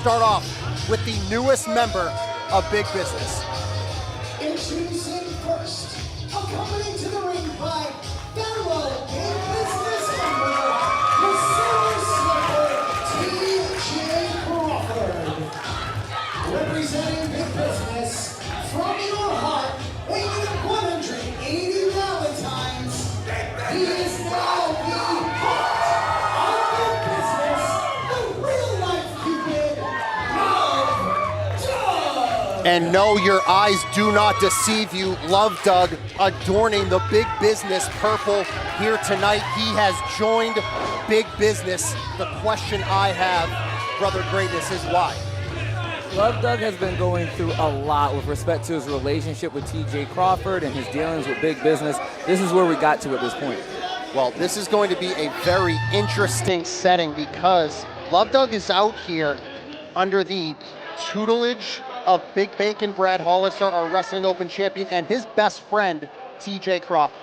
Start off with the newest member of Big Business. Introducing first, accompanied to the ring by fellow Big Business member, the Silver Slipper, TJ Crawford. Representing Big Business from your heart, weighing 180 Valentines, he is now the heart of Big Business, the real-life Cupid, Love Doug. And no, your eyes do not deceive you. Love Doug adorning the Big Business purple here tonight. He has joined Big Business. The question I have, Brother Greatness, is why? Love Doug has been going through a lot with respect to his relationship with TJ Crawford and his dealings with Big Business. This is where we got to at this point. Well, this is going to be a very interesting setting because Love Doug is out here under the tutelage of Big Bacon Brad Hollister, our Wrestling Open champion, and his best friend, TJ Crawford.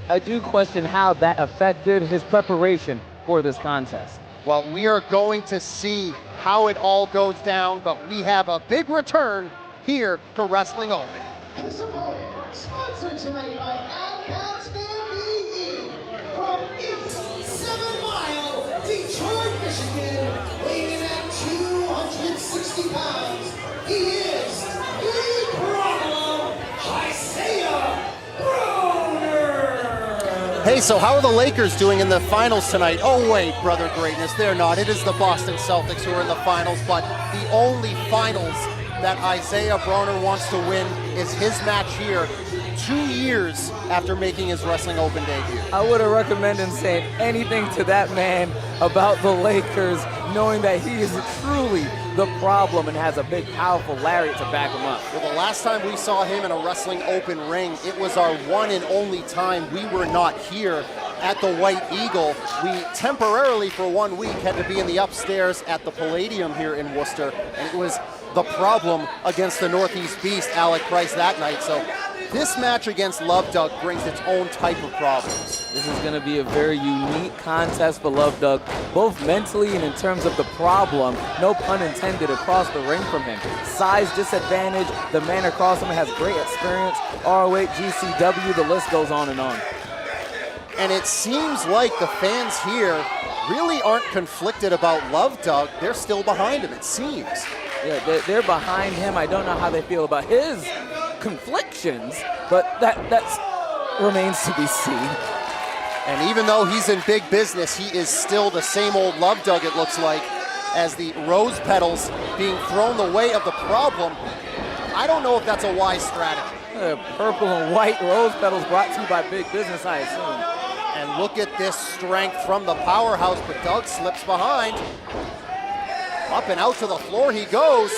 I do question how that affected his preparation for this contest. Well, we are going to see how it all goes down, but we have a big return here to Wrestling Open. This opponent, sponsored tonight by Adcats BE from East 7 Mile, Detroit, Michigan, weighing in at 260 pounds. He is the Broner, Isaiah Broner. Hey, so how are the Lakers doing in the finals tonight? Oh wait, Brother Greatness, they're not. It is the Boston Celtics who are in the finals, but the only finals that Isaiah Broner wants to win is his match here 2 years after making his Wrestling Open debut. I wouldn't recommend him saying anything to that man about the Lakers, knowing that he is truly the problem and has a big, powerful lariat to back him up. Well, the last time we saw him in a Wrestling Open ring, it was our one and only time we were not here at the White Eagle. We temporarily, for 1 week, had to be in the upstairs at the Palladium here in Worcester, and it was the problem against the Northeast Beast, Alec Price, that night. So this match against Love Doug brings its own type of problems. This is going to be a very unique contest for Love Doug, both mentally and in terms of the problem, no pun intended, across the ring from him. Size disadvantage, the man across him has great experience, ROH, GCW, the list goes on and on. And it seems like the fans here really aren't conflicted about Love Doug. They're still behind him, it seems. Yeah, they're behind him. I don't know how they feel about his conflictions, but that remains to be seen. And even though he's in Big Business, he is still the same old Love Doug, it looks like, as the rose petals being thrown the way of the problem. I don't know if that's a wise strategy. Purple and white rose petals brought to you by Big Business, I assume. And look at this strength from the powerhouse, but Doug slips behind. Up and out to the floor he goes.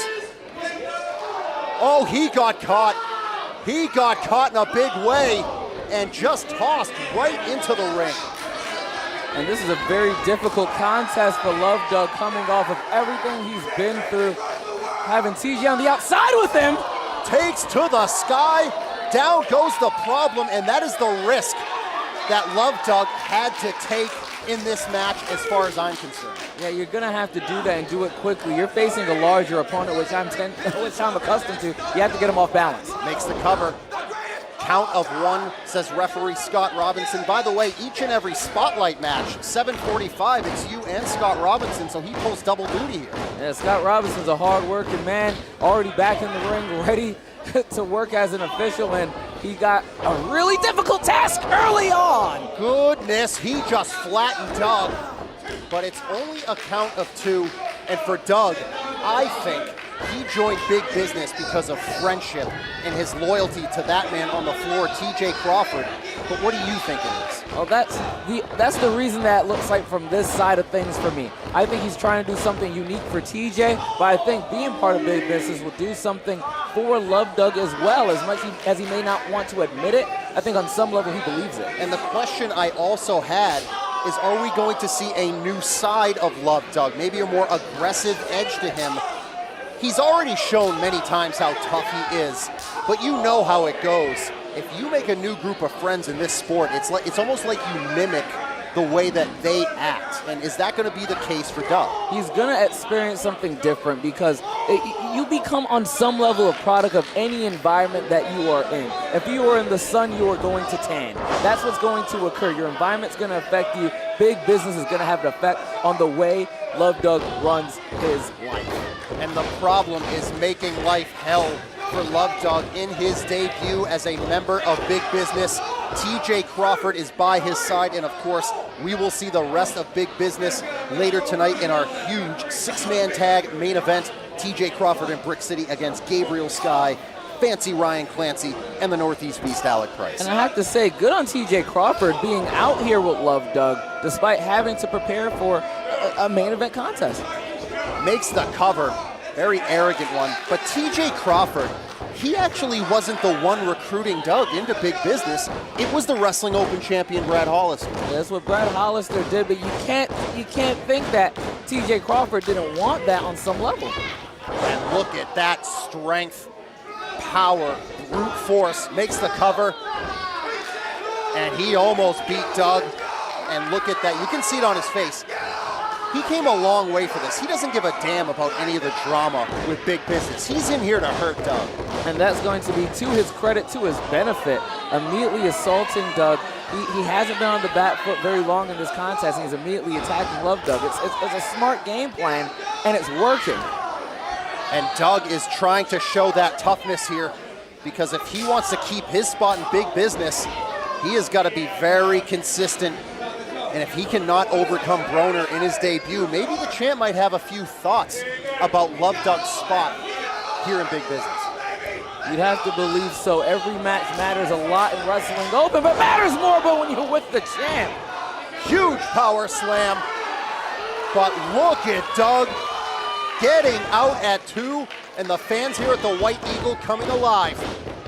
Oh, he got caught. He got caught in a big way and just tossed right into the ring. And this is a very difficult contest for Love Doug, coming off of everything he's been through. Having TJ on the outside with him. Takes to the sky. Down goes the problem, and that is the risk that Love Doug had to take in this match as far as I'm concerned. Yeah, you're gonna have to do that and do it quickly. You're facing a larger opponent, which I'm accustomed to. You have to get him off balance. Makes the cover. Count of one, says referee Scott Robinson. By the way, each and every Spotlight match, 7:45, it's you and Scott Robinson, so he pulls double duty here. Yeah, Scott Robinson's a hard-working man, already back in the ring, ready to work as an official, and he got a really difficult task early on. Goodness, he just flattened Doug, but it's only a count of two, and for Doug, I think he joined Big Business because of friendship and his loyalty to that man on the floor, TJ Crawford. But what do you think it is? Well, that's the reason that looks like from this side of things for me. I think he's trying to do something unique for TJ, but I think being part of Big Business will do something for Love Doug as well. As much as he may not want to admit it, I think on some level he believes it. And the question I also had is, are we going to see a new side of Love Doug? Maybe a more aggressive edge to him. He's already shown many times how tough he is, but you know how it goes. If you make a new group of friends in this sport, it's almost like you mimic the way that they act. And is that going to be the case for Doug? He's going to experience something different because you become on some level a product of any environment that you are in. If you are in the sun, you are going to tan. That's what's going to occur. Your environment's going to affect you. Big business is going to have an effect on the way Love Doug runs his life. And the problem is making life hell for Love Doug in his debut as a member of Big Business. TJ Crawford is by his side, and of course, we will see the rest of Big Business later tonight in our huge six-man tag main event. TJ Crawford in Brick City against Gabriel Sky, Fancy Ryan Clancy, and the Northeast Beast Alec Price. And I have to say, good on TJ Crawford being out here with Love Doug, despite having to prepare for a main event contest. Makes the cover, very arrogant one, but TJ Crawford, he actually wasn't the one recruiting Doug into Big Business. It was the Wrestling Open champion, Brad Hollister. That's what Brad Hollister did, but you can't think that TJ Crawford didn't want that on some level. And look at that strength, power, brute force, makes the cover. And he almost beat Doug. And look at that, you can see it on his face. He came a long way for this. He doesn't give a damn about any of the drama with Big Business. He's in here to hurt Doug. And that's going to be to his credit, to his benefit. Immediately assaulting Doug. He hasn't been on the back foot very long in this contest, and he's immediately attacking Love Doug. It's a smart game plan, and it's working. And Doug is trying to show that toughness here, because if he wants to keep his spot in Big Business, he has got to be very consistent. And if he cannot overcome Broner in his debut, maybe the champ might have a few thoughts about Love Doug's spot here in Big Business. You'd have to believe so. Every match matters a lot in Wrestling Open, but matters more but when you're with the champ. Huge power slam. But look at Doug getting out at 2, and the fans here at the White Eagle coming alive.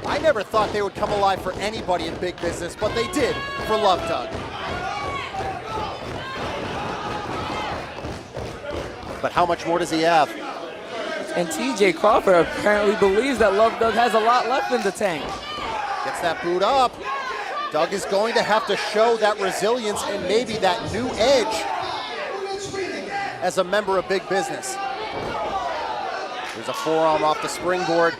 I never thought they would come alive for anybody in Big Business, but they did for Love Doug. But how much more does he have? And TJ Crawford apparently believes that Love Doug has a lot left in the tank. Gets that boot up. Doug is going to have to show that resilience and maybe that new edge as a member of Big Business. There's a forearm off the springboard.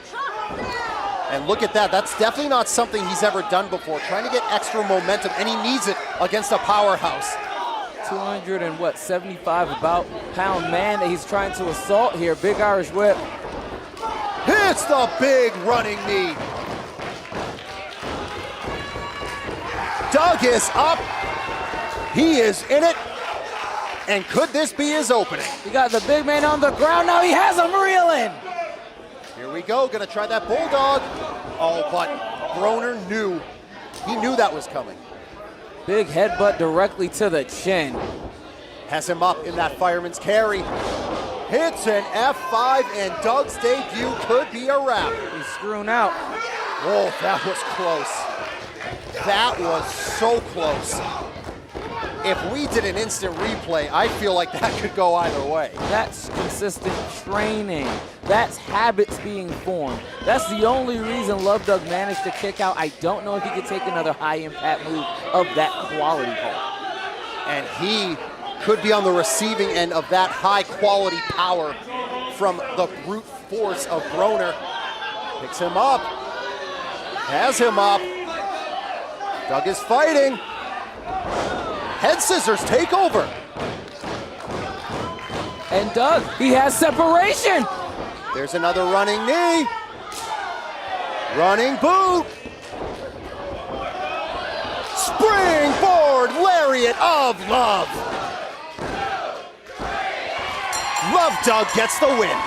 And look at that, that's definitely not something he's ever done before. Trying to get extra momentum, and he needs it against a powerhouse. 275 pound man that he's trying to assault here. Big Irish whip. Hits the big running knee. Doug is up. He is in it. And could this be his opening? He got the big man on the ground. Now he has him reeling. Here we go. Gonna try that bulldog. Oh, but Broner knew. He knew that was coming. Big headbutt directly to the chin. Has him up in that fireman's carry. Hits an F5, and Doug's debut could be a wrap. He's screwing out. Oh, that was close. That was so close. If we did an instant replay, I feel like that could go either way. That's Consistent training. That's habits being formed. That's the only reason Love Doug managed to kick out. I don't know if he could take another high impact move of that quality, Paul. And he could be on the receiving end of that high quality power from the brute force of Broner. Picks him up. Has him up. Doug is fighting. Head scissors take over. And Doug, he has separation. There's another running knee. Running boot. Springboard lariat of Love. Love Doug gets the win.